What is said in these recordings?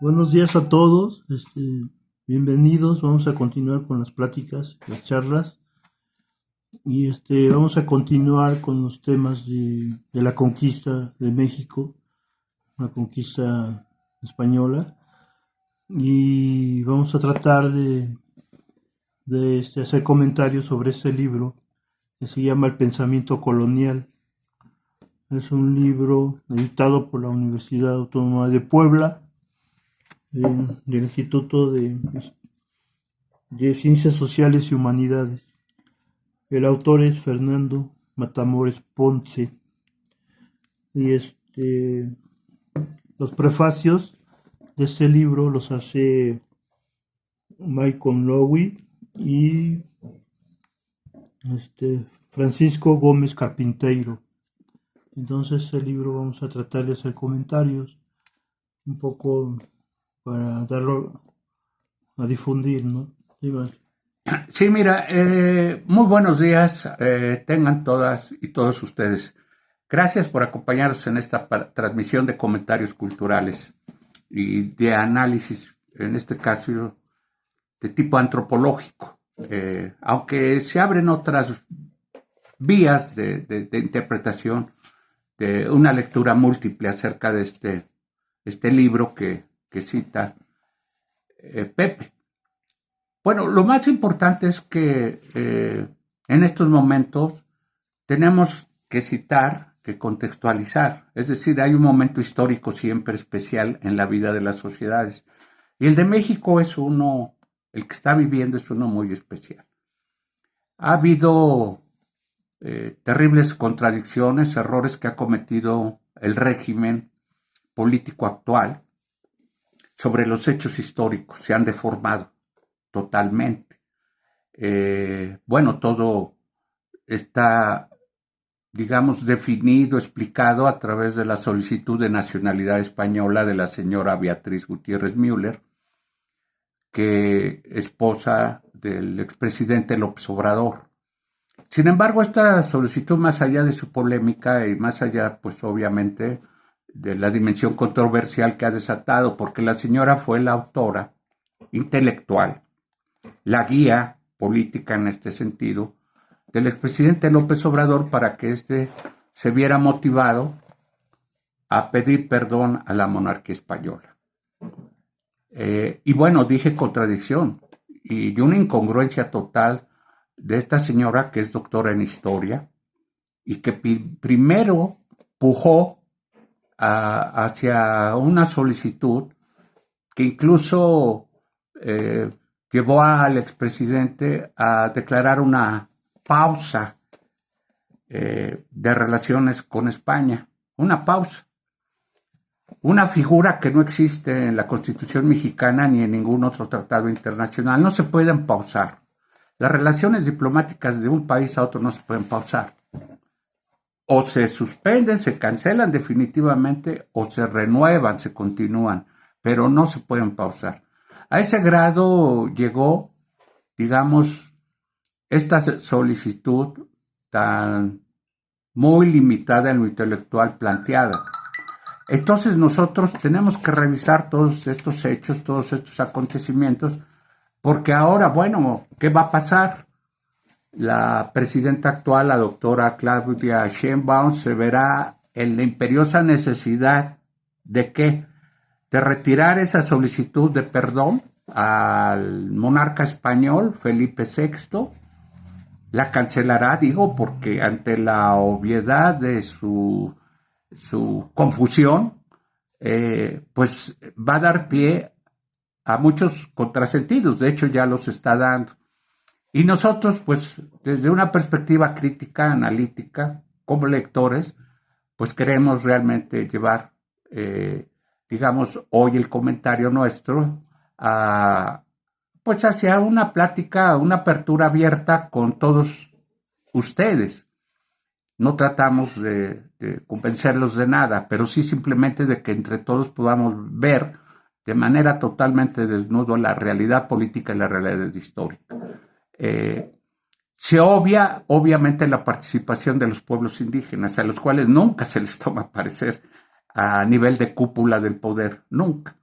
Buenos días a todos, bienvenidos. Vamos a continuar con las pláticas, las charlas, y vamos a continuar con los temas de la conquista de México, la conquista española, y vamos a tratar de hacer comentarios sobre este libro que se llama El pensamiento colonial. Es un libro editado por la Universidad Autónoma de Puebla, del Instituto de Ciencias Sociales y Humanidades. El autor es Fernando Matamoros Ponce. Y los prefacios de este libro los hace Malcolm Lowy y Francisco Gómez Carpinteiro. Entonces el libro vamos a tratar de hacer comentarios un poco para darlo a difundir, ¿no? Sí, vale. Sí, mira, muy buenos días, tengan todas y todos ustedes. Gracias por acompañarnos en esta transmisión de comentarios culturales y de análisis, en este caso de tipo antropológico. Aunque se abren otras vías de interpretación, de una lectura múltiple acerca de este libro que cita Pepe. Bueno, lo más importante es que en estos momentos tenemos que citar, que contextualizar. Es decir, hay un momento histórico siempre especial en la vida de las sociedades. Y el de México es uno, el que está viviendo es uno muy especial. Ha habido terribles contradicciones, errores que ha cometido el régimen político actual sobre los hechos históricos. Se han deformado totalmente. Bueno, todo está, digamos, definido, explicado a través de la solicitud de nacionalidad española de la señora Beatriz Gutiérrez Müller, que esposa del expresidente López Obrador. Sin embargo, esta solicitud, más allá de su polémica y más allá, pues obviamente, de la dimensión controversial que ha desatado, porque la señora fue la autora intelectual, la guía política en este sentido, del expresidente López Obrador para que éste se viera motivado a pedir perdón a la monarquía española. Y bueno, dije contradicción y una incongruencia total de esta señora que es doctora en historia y que primero pujó hacia una solicitud que incluso llevó al expresidente a declarar una pausa de relaciones con España, una pausa, una figura que no existe en la Constitución mexicana ni en ningún otro tratado internacional. No se pueden pausar. Las relaciones diplomáticas de un país a otro no se pueden pausar. O se suspenden, se cancelan definitivamente, o se renuevan, se continúan, pero no se pueden pausar. A ese grado llegó, digamos, esta solicitud tan muy limitada en lo intelectual planteada. Entonces nosotros tenemos que revisar todos estos hechos, todos estos acontecimientos, porque ahora, bueno, ¿qué va a pasar? La presidenta actual, la doctora Claudia Sheinbaum, se verá en la imperiosa necesidad de ¿qué? De retirar esa solicitud de perdón al monarca español Felipe VI. La cancelará, digo, porque ante la obviedad de su confusión, pues va a dar pie a muchos contrasentidos. De hecho, ya los está dando. Y nosotros, pues, desde una perspectiva crítica, analítica, como lectores, pues queremos realmente llevar, digamos, hoy el comentario nuestro pues hacia una plática, una apertura abierta con todos ustedes. No tratamos de convencerlos de nada, pero sí simplemente de que entre todos podamos ver de manera totalmente desnudo la realidad política y la realidad histórica. Se obvia, obviamente, la participación de los pueblos indígenas, a los cuales nunca se les toma parecer a nivel de cúpula del poder, nunca.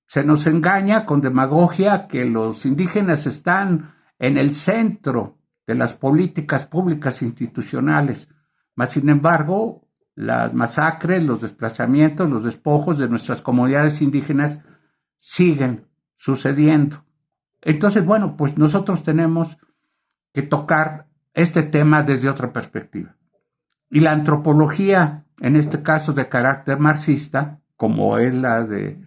se nos engaña con demagogia que los indígenas están en el centro de las políticas públicas institucionales. Mas, sin embargo, las masacres, los desplazamientos, los despojos de nuestras comunidades indígenas siguen sucediendo. Entonces, bueno, pues nosotros tenemos que tocar este tema desde otra perspectiva. Y la antropología, en este caso de carácter marxista, como es la de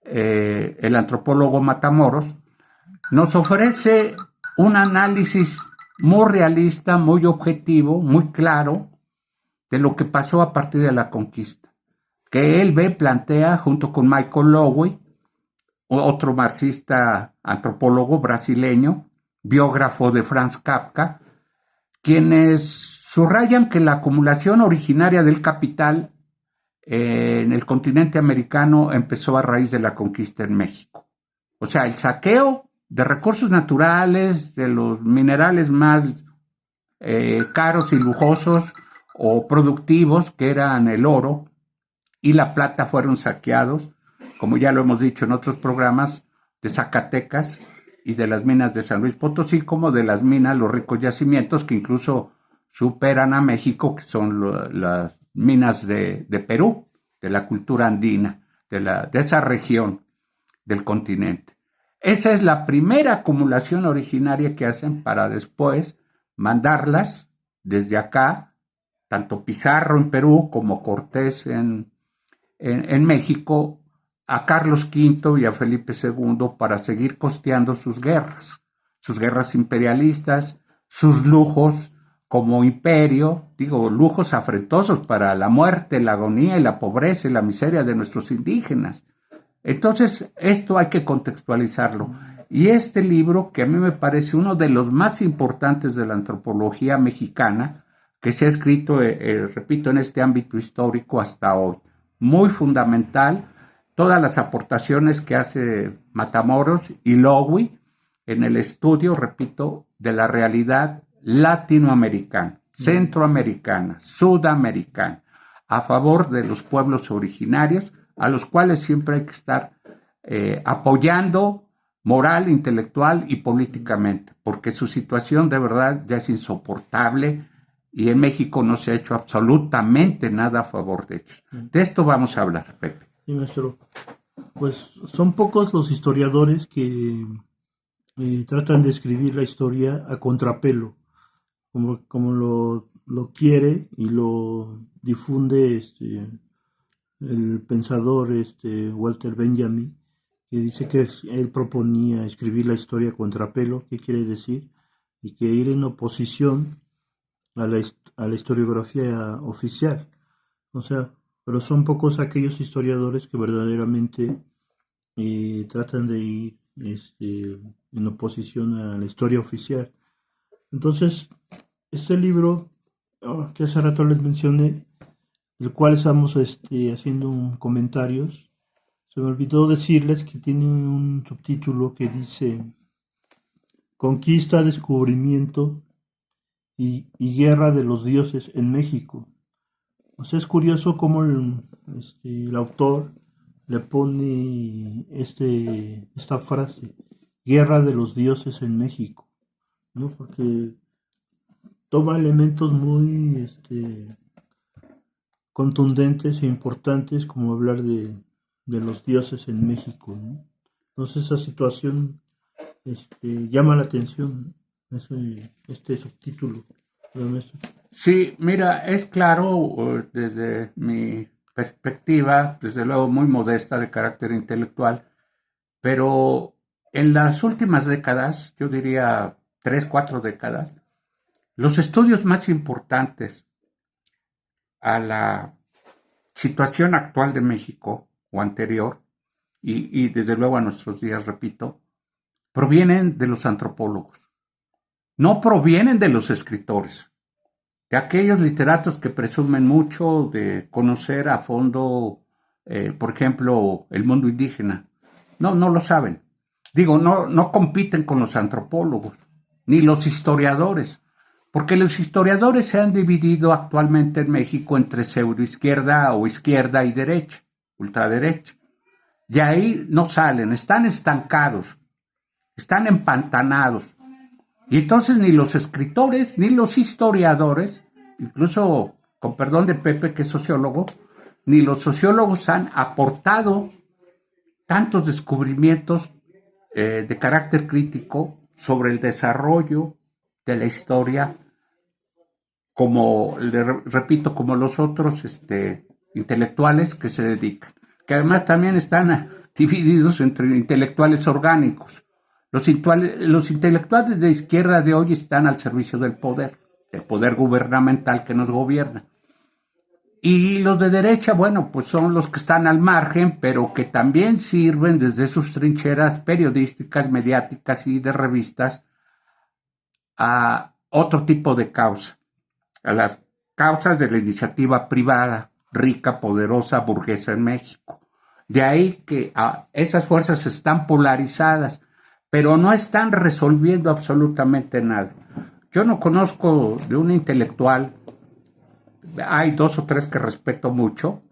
el antropólogo Matamoros, nos ofrece un análisis muy realista, muy objetivo, muy claro de lo que pasó a partir de la conquista, que él plantea junto con Michael Lowy, otro marxista antropólogo brasileño, biógrafo de Franz Kafka, quienes subrayan que la acumulación originaria del capital en el continente americano empezó a raíz de la conquista en México. O sea, el saqueo de recursos naturales, de los minerales más caros y lujosos o productivos, que eran el oro y la plata, fueron saqueados, como ya lo hemos dicho en otros programas, de Zacatecas y de las minas de San Luis Potosí, como de las minas, los ricos yacimientos que incluso superan a México, que son las minas de Perú, de la cultura andina, de esa región del continente. Esa es la primera acumulación originaria que hacen para después mandarlas desde acá, tanto Pizarro en Perú como Cortés en México, a Carlos V y a Felipe II para seguir costeando sus guerras imperialistas, sus lujos como imperio, digo, lujos afrentosos para la muerte, la agonía y la pobreza y la miseria de nuestros indígenas. Entonces, esto hay que contextualizarlo. Y este libro, que a mí me parece uno de los más importantes de la antropología mexicana, que se ha escrito, repito, en este ámbito histórico hasta hoy, muy fundamental, todas las aportaciones que hace Matamoros y Lowy en el estudio, repito, de la realidad latinoamericana, centroamericana, sudamericana, a favor de los pueblos originarios, a los cuales siempre hay que estar apoyando moral, intelectual y políticamente, porque su situación de verdad ya es insoportable y en México no se ha hecho absolutamente nada a favor de ellos. De esto vamos a hablar, Pepe. Sí, maestro. Pues son pocos los historiadores que tratan de escribir la historia a contrapelo, como lo quiere y lo difunde el pensador Walter Benjamin, que dice que él proponía escribir la historia a contrapelo. ¿Qué quiere decir? Y que ir en oposición a la historiografía oficial. O sea, pero son pocos aquellos historiadores que verdaderamente tratan de ir en oposición a la historia oficial. Entonces, este libro que hace rato les mencioné, el cual estamos haciendo comentarios, se me olvidó decirles que tiene un subtítulo que dice Conquista, Descubrimiento y Guerra de los Dioses en México. O sea, es curioso cómo el autor le pone esta frase, Guerra de los Dioses en México, ¿no? Porque toma elementos muy contundentes e importantes, como hablar de los dioses en México, ¿no? Entonces esa situación llama la atención, este subtítulo. Sí, mira, es claro desde mi perspectiva, desde luego muy modesta de carácter intelectual, pero en las últimas décadas, yo diría 3, 4 décadas, los estudios más importantes a la situación actual de México o anterior, y desde luego a nuestros días, repito, provienen de los antropólogos, no provienen de los escritores, de aquellos literatos que presumen mucho de conocer a fondo, por ejemplo, el mundo indígena. No lo saben. Digo, no compiten con los antropólogos, ni los historiadores, porque los historiadores se han dividido actualmente en México entre pseudoizquierda o izquierda y derecha, ultraderecha. De ahí no salen, están estancados, están empantanados. Y entonces ni los escritores, ni los historiadores, incluso con perdón de Pepe, que es sociólogo, ni los sociólogos han aportado tantos descubrimientos de carácter crítico sobre el desarrollo de la historia, como, repito, como los otros intelectuales que se dedican, que además también están divididos entre intelectuales orgánicos. Los intelectuales de izquierda de hoy están al servicio del poder gubernamental que nos gobierna. Y los de derecha, bueno, pues son los que están al margen, pero que también sirven desde sus trincheras periodísticas, mediáticas y de revistas a otro tipo de causa, a las causas de la iniciativa privada, rica, poderosa, burguesa en México. De ahí que esas fuerzas están polarizadas, pero no están resolviendo absolutamente nada. Yo no conozco de un intelectual, hay 2 o 3 que respeto mucho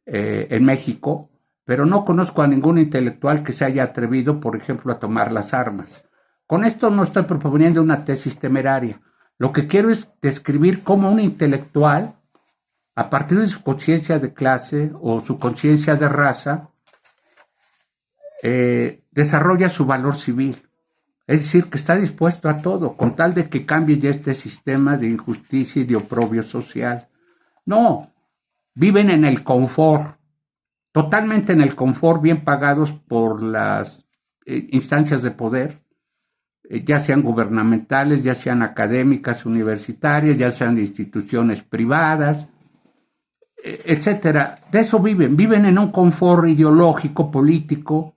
en México, pero no conozco a ningún intelectual que se haya atrevido, por ejemplo, a tomar las armas. Con esto no estoy proponiendo una tesis temeraria. Lo que quiero es describir cómo un intelectual, a partir de su conciencia de clase o su conciencia de raza, desarrolla su valor civil. Es decir, que está dispuesto a todo, con tal de que cambie ya este sistema de injusticia y de oprobio social. No, viven en el confort, totalmente en el confort, bien pagados por las instancias de poder, ya sean gubernamentales, ya sean académicas, universitarias, ya sean instituciones privadas, etcétera. De eso viven en un confort ideológico, político,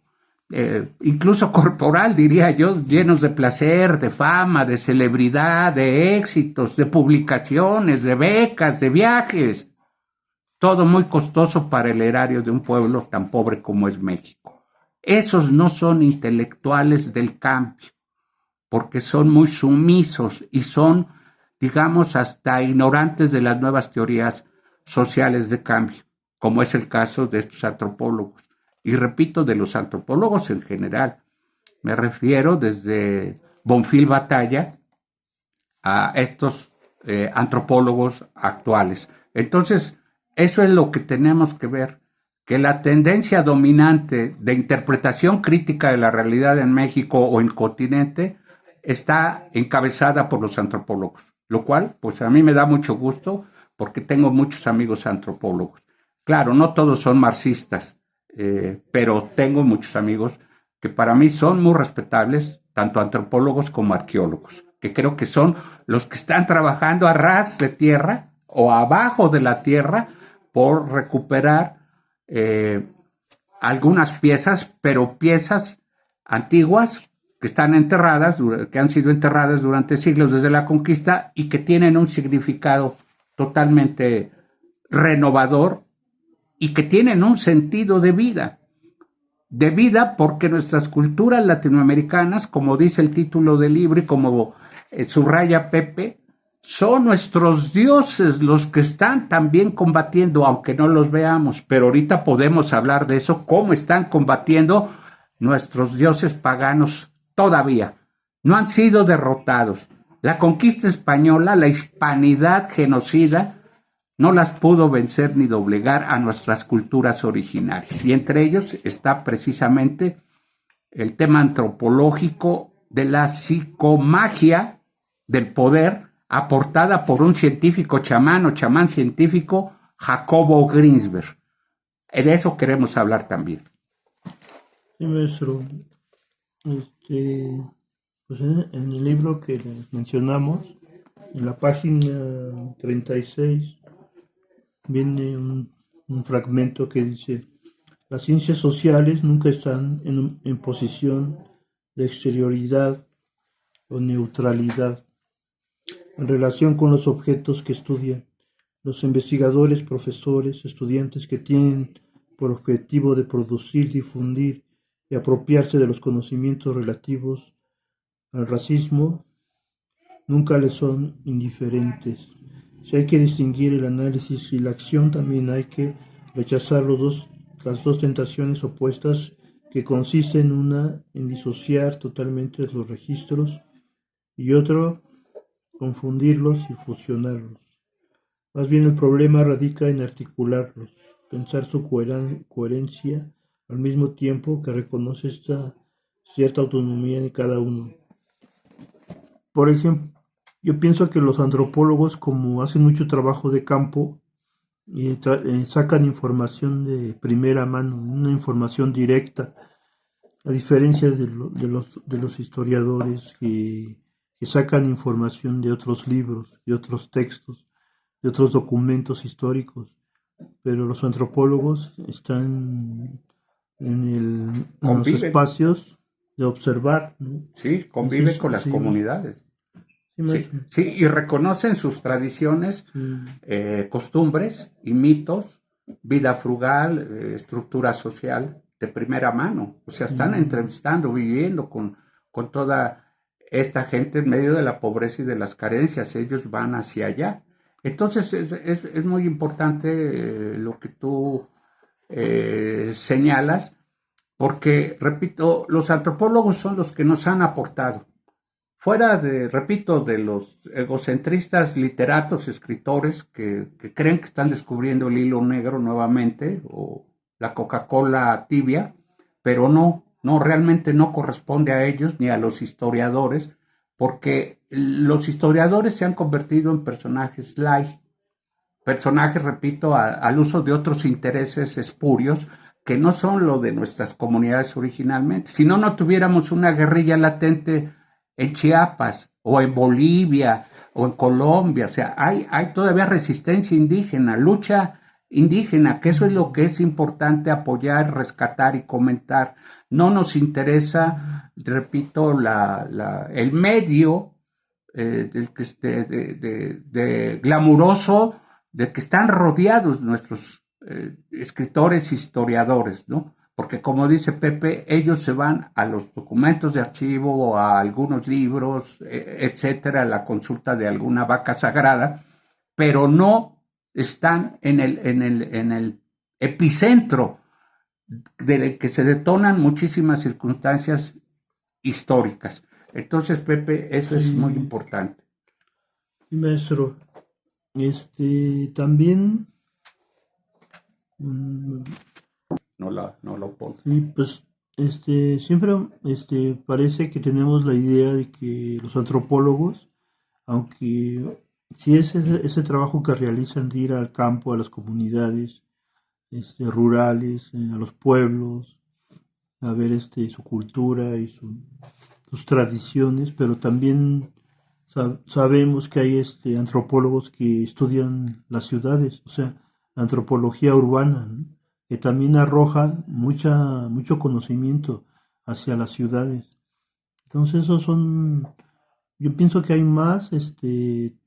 incluso corporal, diría yo, llenos de placer, de fama, de celebridad, de éxitos, de publicaciones, de becas, de viajes. Todo muy costoso para el erario de un pueblo tan pobre como es México. Esos no son intelectuales del cambio, porque son muy sumisos y son, digamos, hasta ignorantes de las nuevas teorías sociales de cambio, como es el caso de estos antropólogos. Y repito, de los antropólogos en general. Me refiero desde Bonfil Batalla a estos antropólogos actuales. Entonces, eso es lo que tenemos que ver, que la tendencia dominante de interpretación crítica de la realidad en México o en el continente está encabezada por los antropólogos, lo cual pues a mí me da mucho gusto porque tengo muchos amigos antropólogos. Claro, no todos son marxistas, pero tengo muchos amigos que para mí son muy respetables, tanto antropólogos como arqueólogos, que creo que son los que están trabajando a ras de tierra o abajo de la tierra por recuperar algunas piezas, pero piezas antiguas que están enterradas, que han sido enterradas durante siglos desde la conquista y que tienen un significado totalmente renovador y que tienen un sentido de vida porque nuestras culturas latinoamericanas, como dice el título del libro y como subraya Pepe, son nuestros dioses los que están también combatiendo, aunque no los veamos, pero ahorita podemos hablar de eso, cómo están combatiendo nuestros dioses paganos todavía. No han sido derrotados. La conquista española, la hispanidad genocida, no las pudo vencer ni doblegar a nuestras culturas originarias. Y entre ellos está precisamente el tema antropológico de la psicomagia del poder, aportada por un científico chamán o chamán científico, Jacobo Grinsberg. De eso queremos hablar también. Sí, maestro. Pues en el libro que mencionamos, en la página 36, viene un fragmento que dice: las ciencias sociales nunca están en posición de exterioridad o neutralidad en relación con los objetos que estudian. Los investigadores, profesores, estudiantes que tienen por objetivo de producir, difundir y apropiarse de los conocimientos relativos al racismo nunca les son indiferentes. Si hay que distinguir el análisis y la acción, también hay que rechazar los dos las dos tentaciones opuestas que consiste en una en disociar totalmente los registros y otro confundirlos y fusionarlos. Más bien el problema radica en articularlos, pensar su coherencia al mismo tiempo que reconoce esta cierta autonomía en cada uno. Por ejemplo, yo pienso que los antropólogos, como hacen mucho trabajo de campo, sacan información de primera mano, una información directa, a diferencia de los historiadores que sacan información de otros libros, de otros textos, de otros documentos históricos. Pero los antropólogos están en los Conviven, espacios de observar, ¿no? sí, Así conviven es, con las sí, comunidades. sí, Sí, sí, y reconocen sus tradiciones, costumbres y mitos, vida frugal, estructura social de primera mano. O sea, están entrevistando, viviendo con toda esta gente en medio de la pobreza y de las carencias. Ellos van hacia allá. Entonces es muy importante lo que tú señalas, porque, repito, los antropólogos son los que nos han aportado. Fuera de, repito, de los egocentristas literatos, escritores que creen que están descubriendo el hilo negro nuevamente o la Coca-Cola tibia, pero no, realmente no corresponde a ellos ni a los historiadores, porque los historiadores se han convertido en personajes light, personajes, repito, al uso de otros intereses espurios que no son lo de nuestras comunidades originalmente. Si no, no tuviéramos una guerrilla latente en Chiapas o en Bolivia o en Colombia. O sea, hay todavía resistencia indígena, lucha indígena, que eso es lo que es importante apoyar, rescatar y comentar. No nos interesa, repito, el medio de glamuroso de que están rodeados nuestros escritores, historiadores, ¿no? Porque como dice Pepe, ellos se van a los documentos de archivo o a algunos libros, etcétera, a la consulta de alguna vaca sagrada, pero no están en el epicentro de que se detonan muchísimas circunstancias históricas. Entonces, Pepe, eso es muy sí, importante. maestro. También, mm, No lo puedo. sí, pues, siempre, parece que tenemos la idea de que los antropólogos, aunque sí es ese trabajo que realizan de ir al campo, a las comunidades, rurales, a los pueblos, a ver, su cultura y sus tradiciones, pero también sabemos que hay antropólogos que estudian las ciudades, o sea, la antropología urbana, ¿no? Que también arroja mucho conocimiento hacia las ciudades. Entonces, yo pienso que hay más,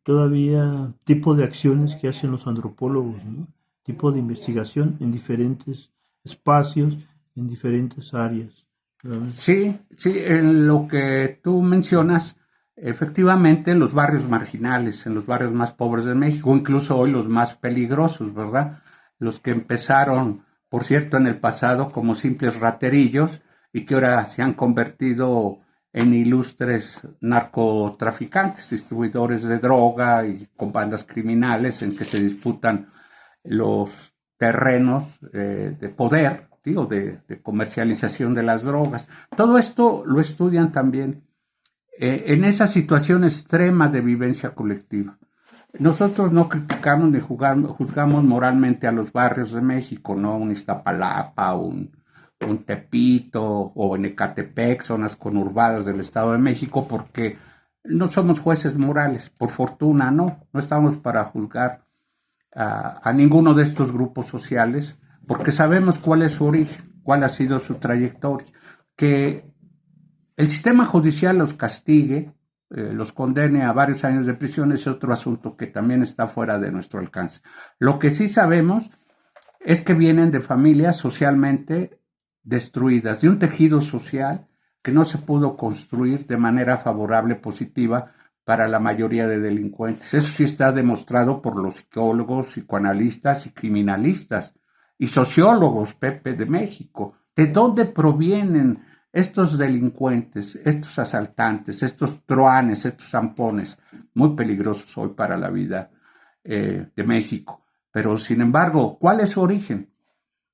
todavía tipo de acciones que hacen los antropólogos, ¿no? Tipo de investigación en diferentes espacios, en diferentes áreas. ¿Verdad? Sí, sí, en lo que tú mencionas, efectivamente en los barrios marginales, en los barrios más pobres de México, incluso hoy los más peligrosos, ¿verdad? Los que empezaron, por cierto, en el pasado como simples raterillos y que ahora se han convertido en ilustres narcotraficantes, distribuidores de droga y con bandas criminales en que se disputan los terrenos de poder, digo, de comercialización de las drogas. Todo esto lo estudian también en esa situación extrema de vivencia colectiva. Nosotros no criticamos ni juzgamos moralmente a los barrios de México, ¿no? Un Iztapalapa, un Tepito o en Ecatepec, zonas conurbadas del Estado de México, porque no somos jueces morales, por fortuna, no estamos para juzgar a ninguno de estos grupos sociales, porque sabemos cuál es su origen, cuál ha sido su trayectoria. Que el sistema judicial los castigue, los condene a varios años de prisión es otro asunto que también está fuera de nuestro alcance. Lo que sí sabemos es que vienen de familias socialmente destruidas, de un tejido social que no se pudo construir de manera favorable, positiva, para la mayoría de delincuentes. Eso sí está demostrado por los psicólogos, psicoanalistas y criminalistas. y sociólogos, Pepe, de México. ¿De dónde provienen estos delincuentes, estos asaltantes, estos truanes, estos zampones, muy peligrosos hoy para la vida de México? Pero, sin embargo, ¿cuál es su origen?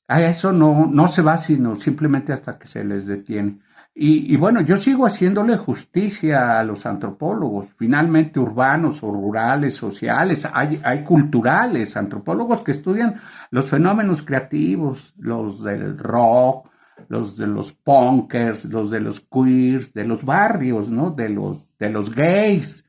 A eso no se va sino simplemente hasta que se les detiene. Y bueno, yo sigo haciéndole justicia a los antropólogos, finalmente urbanos o rurales, sociales, hay culturales, antropólogos que estudian los fenómenos creativos, los del rock, los de los punkers, los de los queers, de los barrios, ¿no? De los gays,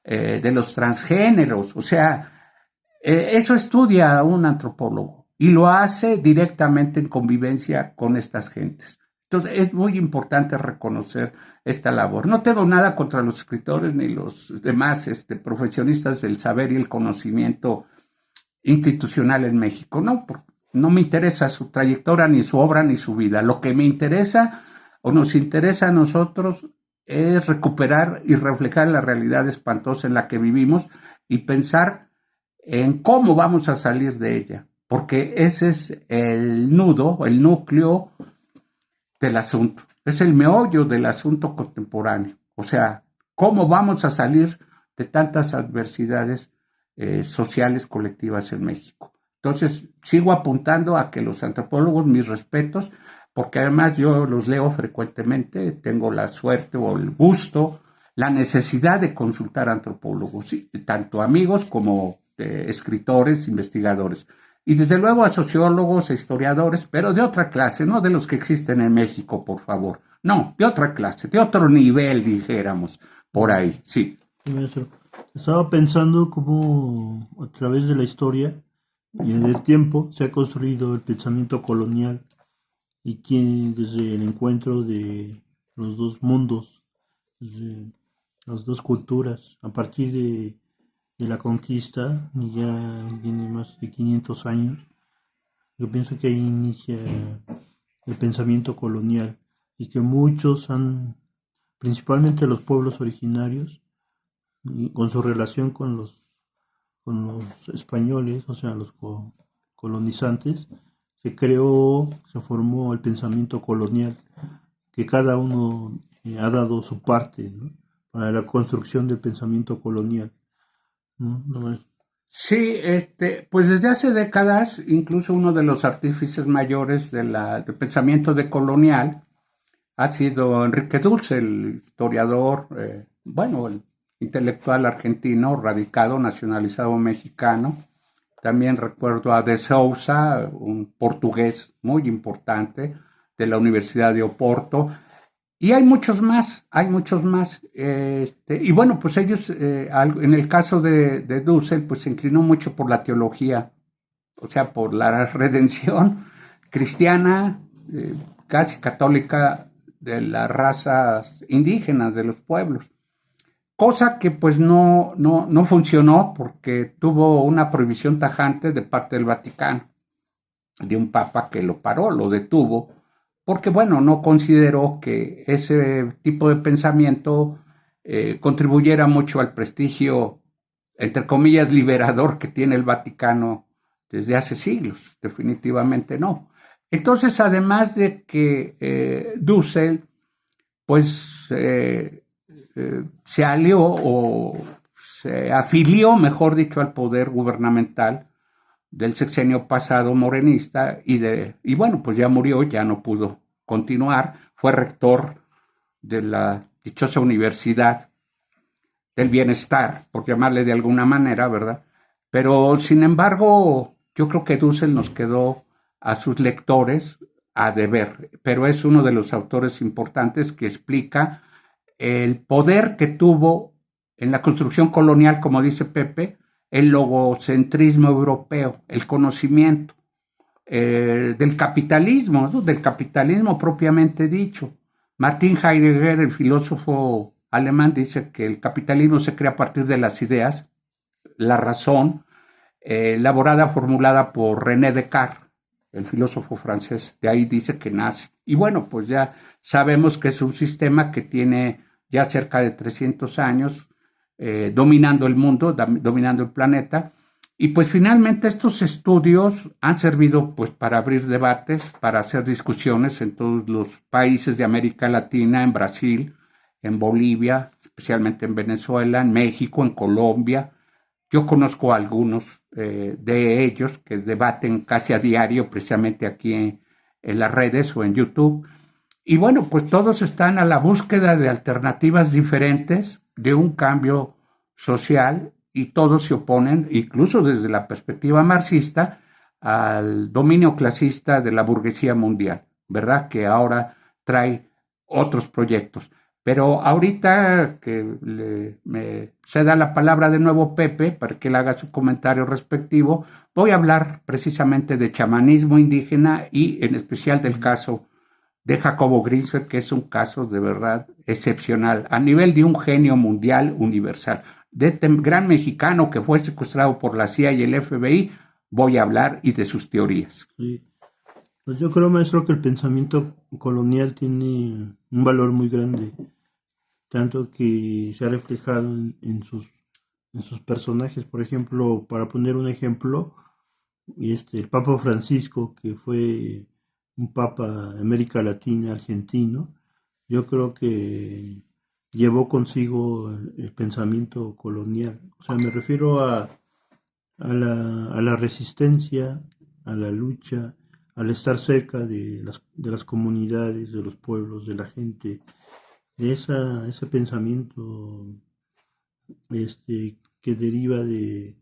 de los transgéneros, o sea, eso estudia un antropólogo y lo hace directamente en convivencia con estas gentes. Entonces es muy importante reconocer esta labor. No tengo nada contra los escritores ni los demás profesionistas del saber y el conocimiento institucional en México. No me interesa su trayectoria, ni su obra, ni su vida. Lo que me interesa o nos interesa a nosotros es recuperar y reflejar la realidad espantosa en la que vivimos y pensar en cómo vamos a salir de ella, porque ese es el nudo, el núcleo del asunto, es el meollo del asunto contemporáneo, o sea, cómo vamos a salir de tantas adversidades sociales colectivas en México. Entonces, sigo apuntando a que los antropólogos, mis respetos, porque además yo los leo frecuentemente, tengo la suerte o el gusto, la necesidad de consultar antropólogos, ¿sí? Tanto amigos como escritores, investigadores. Y desde luego a sociólogos, a historiadores, pero de otra clase, no de los que existen en México, por favor. No, de otra clase, de otro nivel, dijéramos, por ahí, sí. Maestro, estaba pensando cómo a través de la historia y en el tiempo se ha construido el pensamiento colonial y que desde el encuentro de los dos mundos, desde las dos culturas, a partir de la conquista, ya tiene más de 500 años, yo pienso que ahí inicia el pensamiento colonial y que muchos principalmente los pueblos originarios, y con su relación con los españoles, o sea, los colonizantes, se formó el pensamiento colonial, que cada uno ha dado su parte, ¿no?, para la construcción del pensamiento colonial. ¿No? Sí, pues desde hace décadas, incluso uno de los artífices mayores del pensamiento decolonial ha sido Enrique Dulce, el historiador, el intelectual argentino, radicado, nacionalizado mexicano. También recuerdo a De Souza, un portugués muy importante de la Universidad de Oporto. Y hay muchos más. Y bueno, pues ellos, en el caso de Dussel, pues se inclinó mucho por la teología, o sea, por la redención cristiana, casi católica, de las razas indígenas, de los pueblos. Cosa que pues no funcionó porque tuvo una prohibición tajante de parte del Vaticano, de un papa que lo paró, lo detuvo, porque bueno, no consideró que ese tipo de pensamiento contribuyera mucho al prestigio, entre comillas, liberador que tiene el Vaticano desde hace siglos. Definitivamente no. Entonces, además de que Dussel, pues se alió o se afilió, mejor dicho, al poder gubernamental del sexenio pasado morenista y bueno, pues ya murió, ya no pudo continuar, fue rector de la dichosa Universidad del Bienestar, por llamarle de alguna manera, ¿verdad? Pero sin embargo, yo creo que Dussel nos quedó a sus lectores a deber, pero es uno de los autores importantes que explica el poder que tuvo en la construcción colonial, como dice Pepe, el logocentrismo europeo, el conocimiento del capitalismo, ¿no?, del capitalismo propiamente dicho. Martin Heidegger, el filósofo alemán, dice que el capitalismo se crea a partir de las ideas, la razón, elaborada, formulada por René Descartes, el filósofo francés. De ahí dice que nace. Y bueno, pues ya sabemos que es un sistema que tiene ya cerca de 300 años dominando el mundo, dominando el planeta, Y pues finalmente estos estudios han servido pues para abrir debates, para hacer discusiones en todos los países de América Latina, en Brasil, en Bolivia, especialmente en Venezuela, en México, en Colombia. Yo conozco a algunos de ellos que debaten casi a diario, precisamente aquí en las redes o en YouTube. Y bueno, pues todos están a la búsqueda de alternativas diferentes, de un cambio social, y todos se oponen, incluso desde la perspectiva marxista, al dominio clasista de la burguesía mundial, ¿verdad? Que ahora trae otros proyectos. Pero ahorita que me ceda la palabra de nuevo Pepe para que él haga su comentario respectivo, voy a hablar precisamente de chamanismo indígena y en especial del caso de Jacobo Grinsberg, que es un caso de verdad excepcional, a nivel de un genio mundial universal. De este gran mexicano que fue secuestrado por la CIA y el FBI, voy a hablar y de sus teorías. Sí. Pues yo creo, maestro, que el pensamiento colonial tiene un valor muy grande, tanto que se ha reflejado en sus personajes. Por ejemplo, para poner un ejemplo, el Papa Francisco, que fue un papa de América Latina, argentino, yo creo que llevó consigo el pensamiento colonial. O sea, me refiero a la resistencia, a la lucha, al estar cerca de las comunidades, de los pueblos, de la gente, de ese pensamiento que deriva del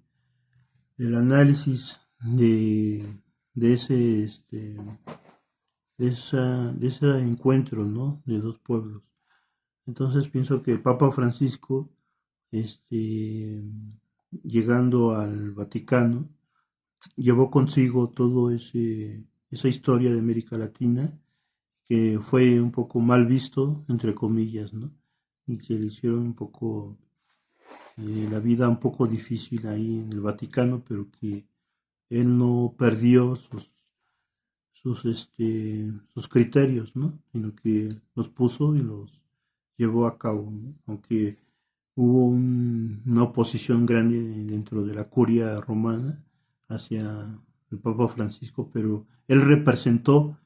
análisis de ese de ese encuentro, ¿no? De dos pueblos. Entonces pienso que Papa Francisco, llegando al Vaticano, llevó consigo todo esa historia de América Latina que fue un poco mal visto, entre comillas, ¿no? Y que le hicieron un poco la vida un poco difícil ahí en el Vaticano, pero que él no perdió sus criterios, ¿no? Sino que los puso y los llevó a cabo, ¿no? Aunque hubo una oposición grande dentro de la curia romana hacia el Papa Francisco, pero él representó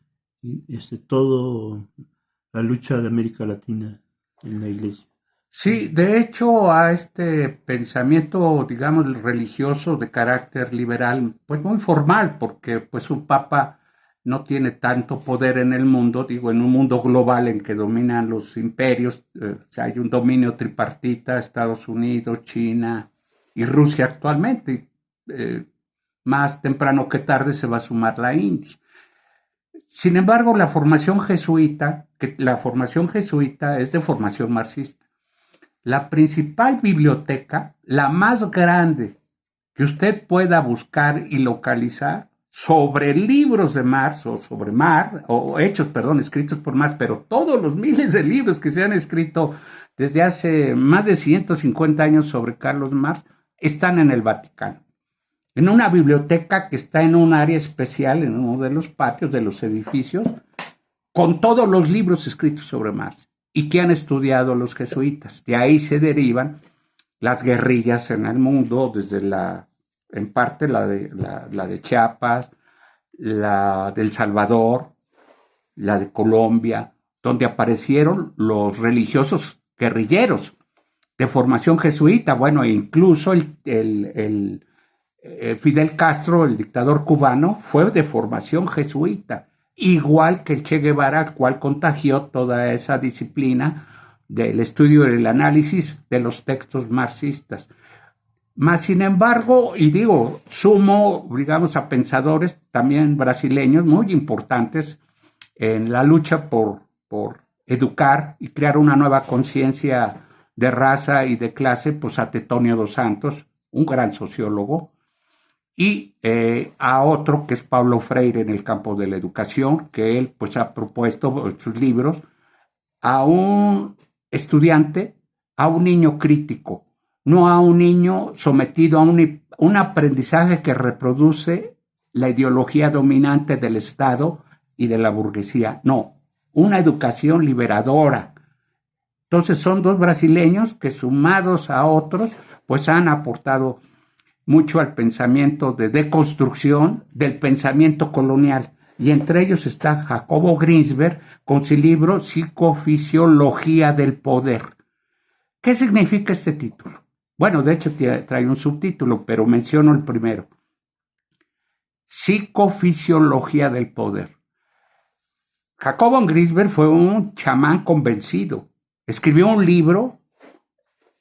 todo la lucha de América Latina en la iglesia. Sí, de hecho, a este pensamiento, digamos, religioso de carácter liberal, pues muy formal, porque pues un papa no tiene tanto poder en el mundo, digo, en un mundo global en que dominan los imperios, o sea, hay un dominio tripartita, Estados Unidos, China y Rusia actualmente, más temprano que tarde se va a sumar la India. Sin embargo, la formación jesuita es de formación marxista. La principal biblioteca, la más grande que usted pueda buscar y localizar sobre libros de Marx o sobre Marx, o hechos, perdón, escritos por Marx, pero todos los miles de libros que se han escrito desde hace más de 150 años sobre Carlos Marx, están en el Vaticano. En una biblioteca que está en un área especial, en uno de los patios de los edificios, con todos los libros escritos sobre Marx y que han estudiado los jesuitas. De ahí se derivan las guerrillas en el mundo, desde en parte la de Chiapas, la del Salvador, la de Colombia, donde aparecieron los religiosos guerrilleros de formación jesuita. Bueno, incluso Fidel Castro, el dictador cubano, fue de formación jesuita, igual que el Che Guevara, al cual contagió toda esa disciplina del estudio y el análisis de los textos marxistas. Más sin embargo, y digo, sumo, digamos, a pensadores también brasileños muy importantes en la lucha por educar y crear una nueva conciencia de raza y de clase, pues a Tetonio dos Santos, un gran sociólogo, y a otro que es Paulo Freire en el campo de la educación, que él pues ha propuesto en sus libros a un estudiante, a un niño crítico, no a un niño sometido a un aprendizaje que reproduce la ideología dominante del Estado y de la burguesía, no, una educación liberadora. Entonces son dos brasileños que sumados a otros pues han aportado mucho al pensamiento de deconstrucción del pensamiento colonial. Y entre ellos está Jacobo Grinsberg con su libro Psicofisiología del Poder. ¿Qué significa este título? Bueno, de hecho trae un subtítulo, pero menciono el primero. Psicofisiología del Poder. Jacobo Grinsberg fue un chamán convencido. Escribió un libro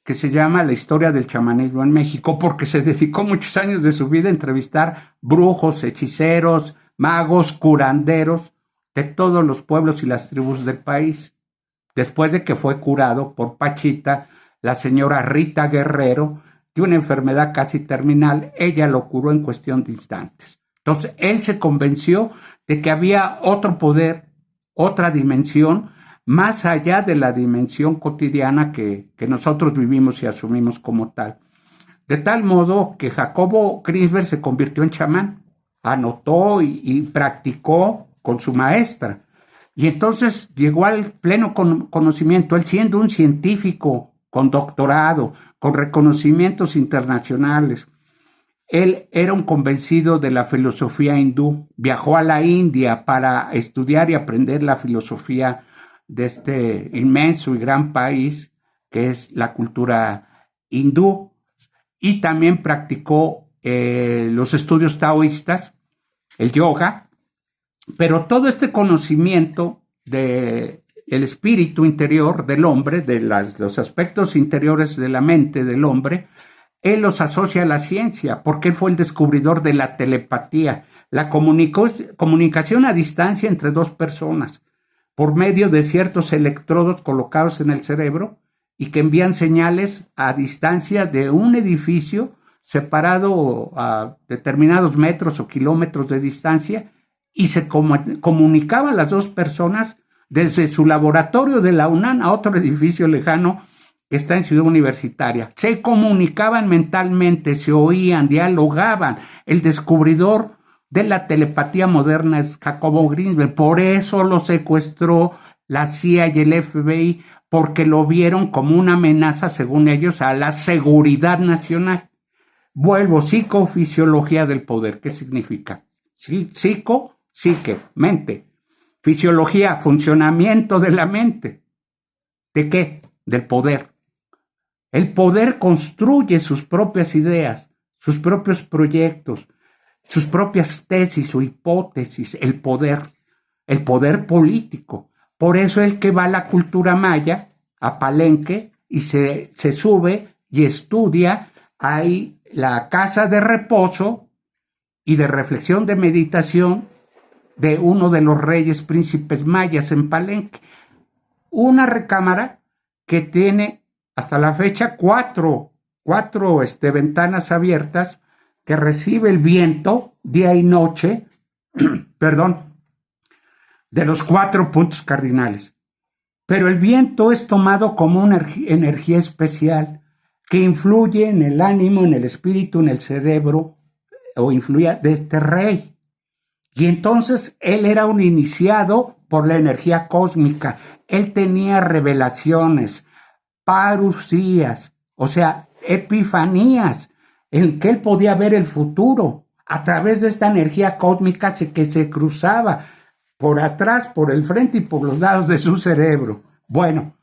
que se llama La historia del chamanismo en México, porque se dedicó muchos años de su vida a entrevistar brujos, hechiceros, magos, curanderos de todos los pueblos y las tribus del país. Después de que fue curado por Pachita, la señora Rita Guerrero, de una enfermedad casi terminal, ella lo curó en cuestión de instantes. Entonces, él se convenció de que había otro poder, otra dimensión, más allá de la dimensión cotidiana que nosotros vivimos y asumimos como tal. De tal modo que Jacobo Grinsberg se convirtió en chamán, anotó y practicó con su maestra. Y entonces llegó al pleno conocimiento, él siendo un científico con doctorado, con reconocimientos internacionales. Él era un convencido de la filosofía hindú, viajó a la India para estudiar y aprender la filosofía de este inmenso y gran país que es la cultura hindú, y también practicó los estudios taoístas, el yoga, pero todo este conocimiento del espíritu interior del hombre, de los aspectos interiores de la mente del hombre, él los asocia a la ciencia, porque él fue el descubridor de la telepatía, la comunicación a distancia entre dos personas, por medio de ciertos electrodos colocados en el cerebro y que envían señales a distancia de un edificio separado a determinados metros o kilómetros de distancia, y se comunicaban las dos personas desde su laboratorio de la UNAM a otro edificio lejano que está en Ciudad Universitaria. Se comunicaban mentalmente, se oían, dialogaban. El descubridor de la telepatía moderna es Jacobo Grinsberg. Por eso lo secuestró la CIA y el FBI, porque lo vieron como una amenaza, según ellos, a la seguridad nacional. Vuelvo, psicofisiología del poder. ¿Qué significa? Psico, psique, mente. Fisiología, funcionamiento de la mente. ¿De qué? Del poder. El poder construye sus propias ideas, sus propios proyectos, sus propias tesis o hipótesis, el poder político. Por eso es que va a la cultura maya, a Palenque, y se sube y estudia ahí la casa de reposo y de reflexión de meditación de uno de los reyes príncipes mayas en Palenque. Una recámara que tiene hasta la fecha cuatro ventanas abiertas, que recibe el viento día y noche, de los 4 puntos cardinales. Pero el viento es tomado como una energía especial que influye en el ánimo, en el espíritu, en el cerebro, o influía de este rey. Y entonces él era un iniciado por la energía cósmica. Él tenía revelaciones, parusías, o sea, epifanías, en que él podía ver el futuro a través de esta energía cósmica que se cruzaba por atrás, por el frente y por los lados de su cerebro. Bueno,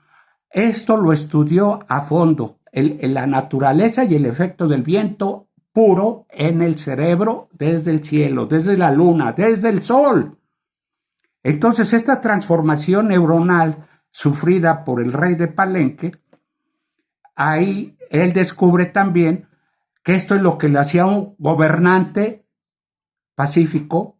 esto lo estudió a fondo, la naturaleza y el efecto del viento puro en el cerebro desde el cielo, desde la luna, desde el sol. Entonces, esta transformación neuronal sufrida por el rey de Palenque, ahí él descubre también que esto es lo que le hacía un gobernante pacífico,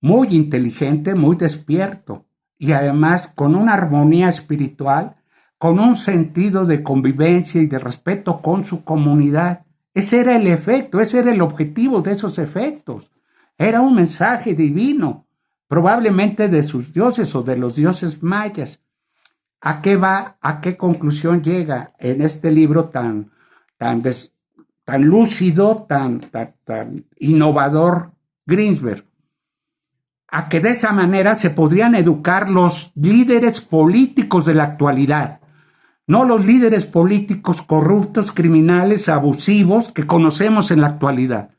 muy inteligente, muy despierto, y además con una armonía espiritual, con un sentido de convivencia y de respeto con su comunidad. Ese era el efecto, ese era el objetivo de esos efectos. Era un mensaje divino, probablemente de sus dioses o de los dioses mayas. ¿A qué va? ¿A qué conclusión llega en este libro tan lúcido, tan innovador Grinsberg? A que de esa manera se podrían educar los líderes políticos de la actualidad. no los líderes políticos corruptos, criminales, abusivos que conocemos en la actualidad.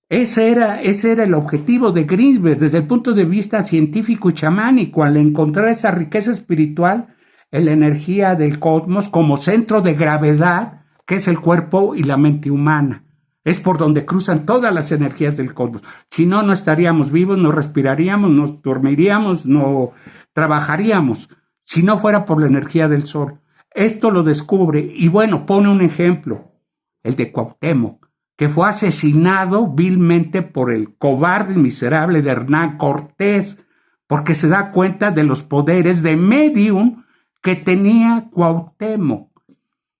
Ese era el objetivo de Greensberg desde el punto de vista científico y chamánico, al encontrar esa riqueza espiritual en la energía del cosmos como centro de gravedad, que es el cuerpo y la mente humana. Es por donde cruzan todas las energías del cosmos. Si no, no estaríamos vivos, no respiraríamos, no dormiríamos, no trabajaríamos, si no fuera por la energía del sol. Esto lo descubre y bueno, pone un ejemplo, el de Cuauhtémoc, que fue asesinado vilmente por el cobarde y miserable de Hernán Cortés, porque se da cuenta de los poderes de medium que tenía Cuauhtémoc.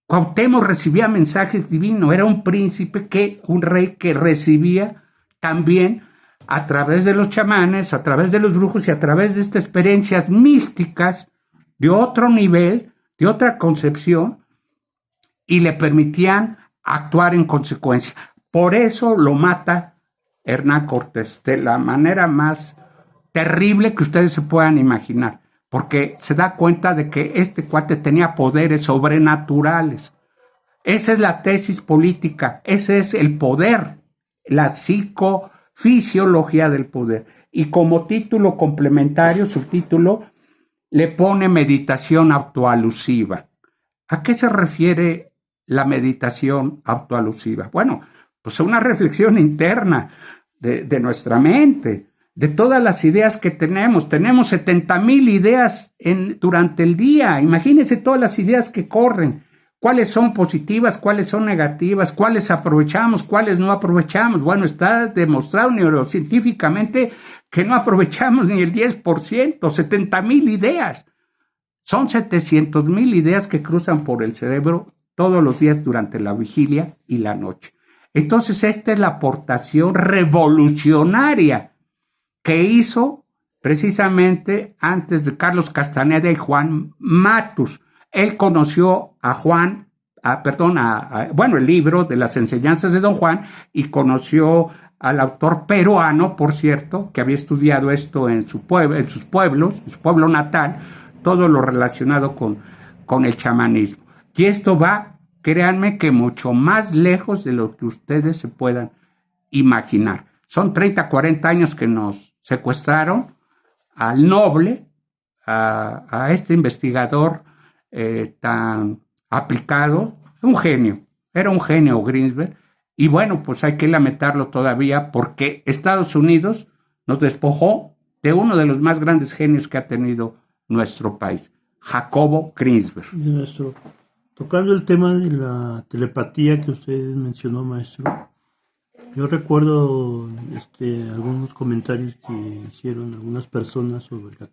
Cuauhtémoc recibía mensajes divinos, era un príncipe, un rey que recibía también a través de los chamanes, a través de los brujos y a través de estas experiencias místicas de otro nivel, de otra concepción, y le permitían actuar en consecuencia. Por eso lo mata Hernán Cortés, de la manera más terrible que ustedes se puedan imaginar, porque se da cuenta de que este cuate tenía poderes sobrenaturales. Esa es la tesis política, ese es el poder, la psicofisiología del poder. Y como título complementario, subtítulo, le pone meditación autoalusiva. ¿A qué se refiere la meditación autoalusiva? Bueno, pues una reflexión interna de nuestra mente, de todas las ideas que tenemos. Tenemos 70,000 ideas durante el día. Imagínense todas las ideas que corren. ¿Cuáles son positivas? ¿Cuáles son negativas? ¿Cuáles aprovechamos? ¿Cuáles no aprovechamos? Bueno, está demostrado neurocientíficamente que no aprovechamos ni el 10%, 70,000 ideas. Son 700,000 ideas que cruzan por el cerebro todos los días durante la vigilia y la noche. Entonces, esta es la aportación revolucionaria que hizo precisamente antes de Carlos Castaneda y Juan Matus. Él conoció a el libro de las enseñanzas de Don Juan, y conoció al autor peruano, por cierto, que había estudiado esto en sus pueblos, en su pueblo natal, todo lo relacionado con el chamanismo. Y esto va, créanme, que mucho más lejos de lo que ustedes se puedan imaginar. Son 30, 40 años que nos secuestraron al noble, a este investigador tan aplicado, era un genio Greensberg, y bueno, pues hay que lamentarlo todavía porque Estados Unidos nos despojó de uno de los más grandes genios que ha tenido nuestro país, Jacobo Greensberg. Maestro, tocando el tema de la telepatía que usted mencionó, maestro, yo recuerdo algunos comentarios que hicieron algunas personas sobre la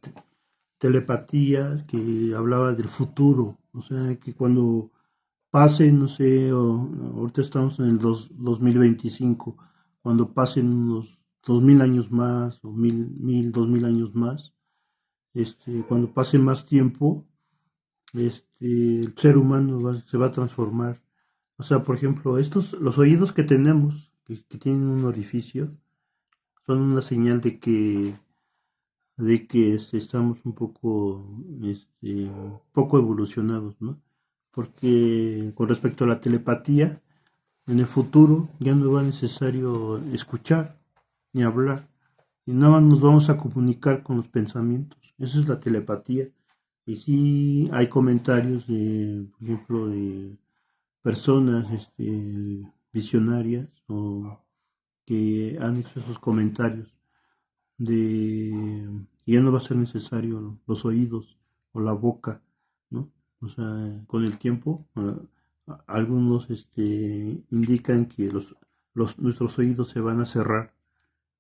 telepatía, que hablaba del futuro, o sea, que cuando pase, no sé, ahorita estamos en el 2025, cuando pasen unos 2000 años más, o 2000 años más, cuando pase más tiempo, el ser humano se va a transformar. O sea, por ejemplo, los oídos que tenemos, que tienen un orificio, son una señal de que estamos un poco evolucionados, ¿no? Porque con respecto a la telepatía, en el futuro ya no va necesario escuchar ni hablar, y nada más nos vamos a comunicar con los pensamientos. Esa es la telepatía. Y sí hay comentarios por ejemplo, de personas visionarias, o que han hecho esos comentarios de que ya no va a ser necesario los oídos o la boca, ¿no? O sea, con el tiempo, algunos indican que nuestros oídos se van a cerrar.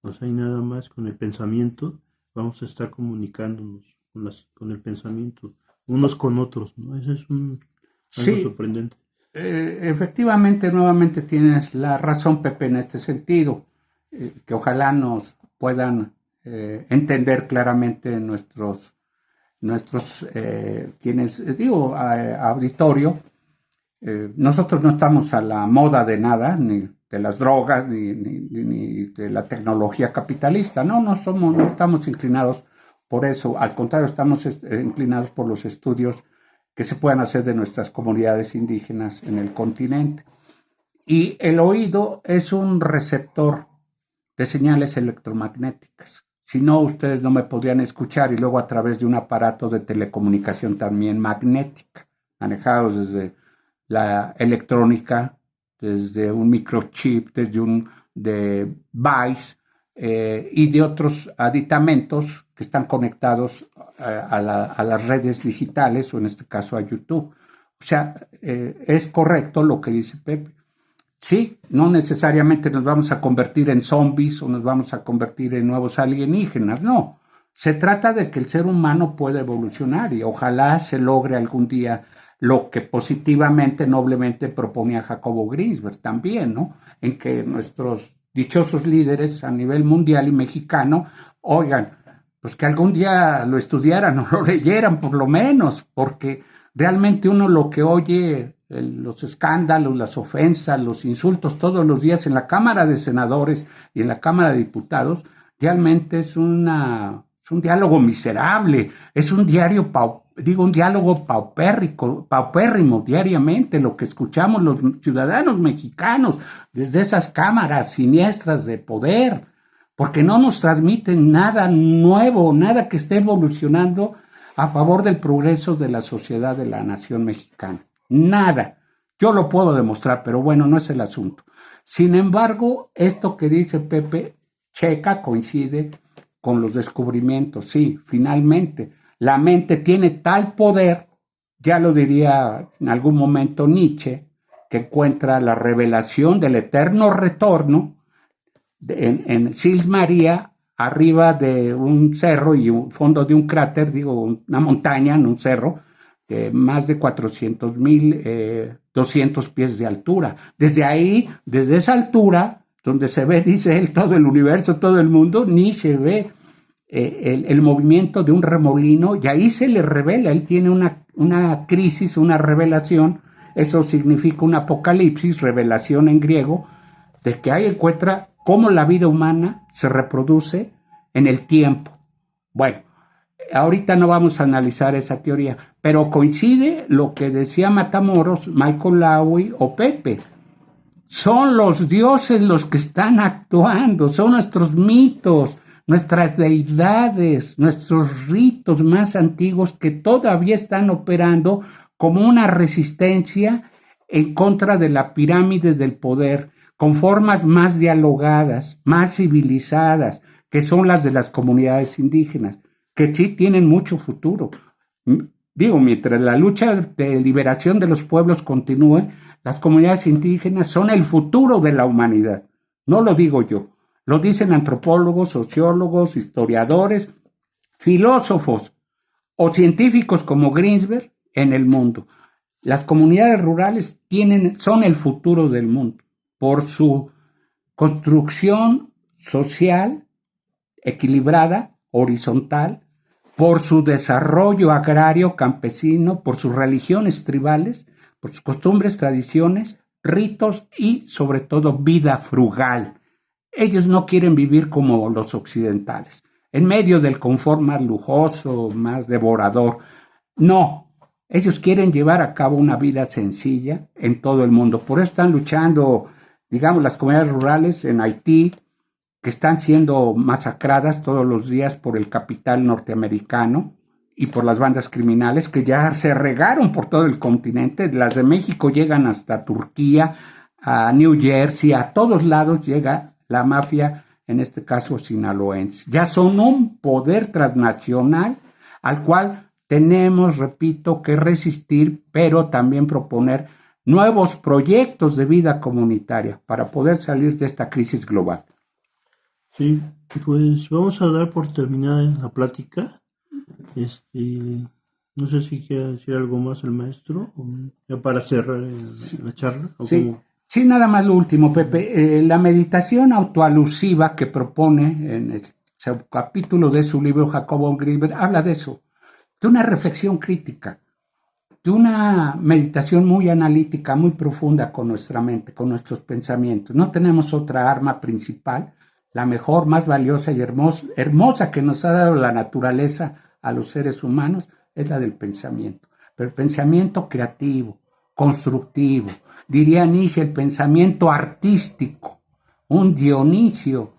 O sea, y nada más con el pensamiento vamos a estar comunicándonos con el pensamiento, unos con otros, ¿no? Eso es algo sorprendente. Efectivamente, nuevamente tienes la razón, Pepe, en este sentido, que ojalá nos puedan entender claramente nuestros auditorio. Nosotros no estamos a la moda de nada, ni de las drogas, ni de la tecnología capitalista. No estamos inclinados por eso. Al contrario, estamos inclinados por los estudios que se puedan hacer de nuestras comunidades indígenas en el continente. Y el oído es un receptor de señales electromagnéticas. Si no, ustedes no me podrían escuchar, y luego a través de un aparato de telecomunicación también magnética, manejados desde la electrónica, desde un microchip, desde un device y de otros aditamentos que están conectados a las redes digitales, o en este caso a YouTube. O sea, es correcto lo que dice Pepe. Sí, no necesariamente nos vamos a convertir en zombies o nos vamos a convertir en nuevos alienígenas, no. Se trata de que el ser humano pueda evolucionar y ojalá se logre algún día lo que positivamente, noblemente proponía Jacobo Grinzberg también, ¿no? En que nuestros dichosos líderes a nivel mundial y mexicano, oigan, pues que algún día lo estudiaran o lo leyeran por lo menos, porque realmente uno lo que oye, los escándalos, las ofensas, los insultos todos los días en la Cámara de Senadores y en la Cámara de Diputados, realmente es un diálogo miserable, es un diálogo paupérrimo diariamente, lo que escuchamos los ciudadanos mexicanos desde esas cámaras siniestras de poder, porque no nos transmiten nada nuevo, nada que esté evolucionando a favor del progreso de la sociedad de la nación mexicana. Nada. Yo lo puedo demostrar, pero bueno, no es el asunto. Sin embargo, esto que dice Pepe checa, coincide con los descubrimientos. Sí, finalmente, la mente tiene tal poder, ya lo diría en algún momento Nietzsche, que encuentra la revelación del eterno retorno en Sils María, arriba de un cerro y un fondo de un cráter, digo, una montaña, no un cerro, más de 400,200 pies de altura. Desde ahí, desde esa altura, donde se ve, dice él, todo el universo, todo el mundo, Nietzsche ve el movimiento de un remolino y ahí se le revela, él tiene una crisis, una revelación, eso significa un apocalipsis, revelación en griego, de que ahí encuentra cómo la vida humana se reproduce en el tiempo. Bueno, ahorita no vamos a analizar esa teoría, pero coincide lo que decía Matamoros, Michael Lowy o Pepe. Son los dioses los que están actuando, son nuestros mitos, nuestras deidades, nuestros ritos más antiguos que todavía están operando como una resistencia en contra de la pirámide del poder, con formas más dialogadas, más civilizadas, que son las de las comunidades indígenas, que sí tienen mucho futuro. Digo, mientras la lucha de liberación de los pueblos continúe, las comunidades indígenas son el futuro de la humanidad. No lo digo yo, lo dicen antropólogos, sociólogos, historiadores, filósofos o científicos como Grinzberg en el mundo. Las comunidades rurales son el futuro del mundo por su construcción social equilibrada, horizontal, por su desarrollo agrario campesino, por sus religiones tribales, por sus costumbres, tradiciones, ritos y sobre todo vida frugal. Ellos no quieren vivir como los occidentales, en medio del confort más lujoso, más devorador. No, ellos quieren llevar a cabo una vida sencilla en todo el mundo. Por eso están luchando, digamos, las comunidades rurales en Haití, que están siendo masacradas todos los días por el capital norteamericano y por las bandas criminales que ya se regaron por todo el continente. Las de México llegan hasta Turquía, a New Jersey, a todos lados llega la mafia, en este caso sinaloense. Ya son un poder transnacional al cual tenemos, repito, que resistir, pero también proponer nuevos proyectos de vida comunitaria para poder salir de esta crisis global. Sí, pues vamos a dar por terminada la plática. No sé si quiere decir algo más el maestro, ya para cerrar la charla. Sí, nada más lo último, Pepe. La meditación autoalusiva que propone en el capítulo de su libro Jacobo Grinzberg habla de eso, de una reflexión crítica, de una meditación muy analítica, muy profunda con nuestra mente, con nuestros pensamientos. No tenemos otra arma principal, la mejor, más valiosa y hermosa que nos ha dado la naturaleza a los seres humanos, es la del pensamiento. pero el pensamiento creativo, constructivo, diría Nietzsche, el pensamiento artístico, un Dionisio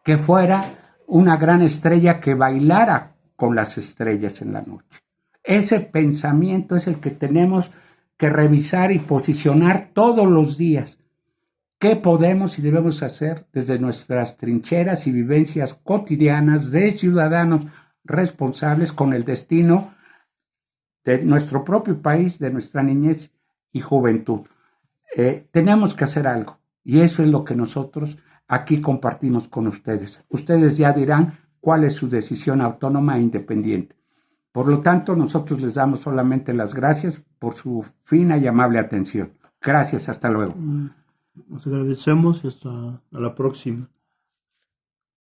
que fuera una gran estrella que bailara con las estrellas en la noche. Ese pensamiento es el que tenemos que revisar y posicionar todos los días. ¿Qué podemos y debemos hacer desde nuestras trincheras y vivencias cotidianas de ciudadanos responsables con el destino de nuestro propio país, de nuestra niñez y juventud? Tenemos que hacer algo y eso es lo que nosotros aquí compartimos con ustedes. Ustedes ya dirán cuál es su decisión autónoma e independiente. Por lo tanto, nosotros les damos solamente las gracias por su fina y amable atención. Gracias, hasta luego. Nos agradecemos y hasta la próxima.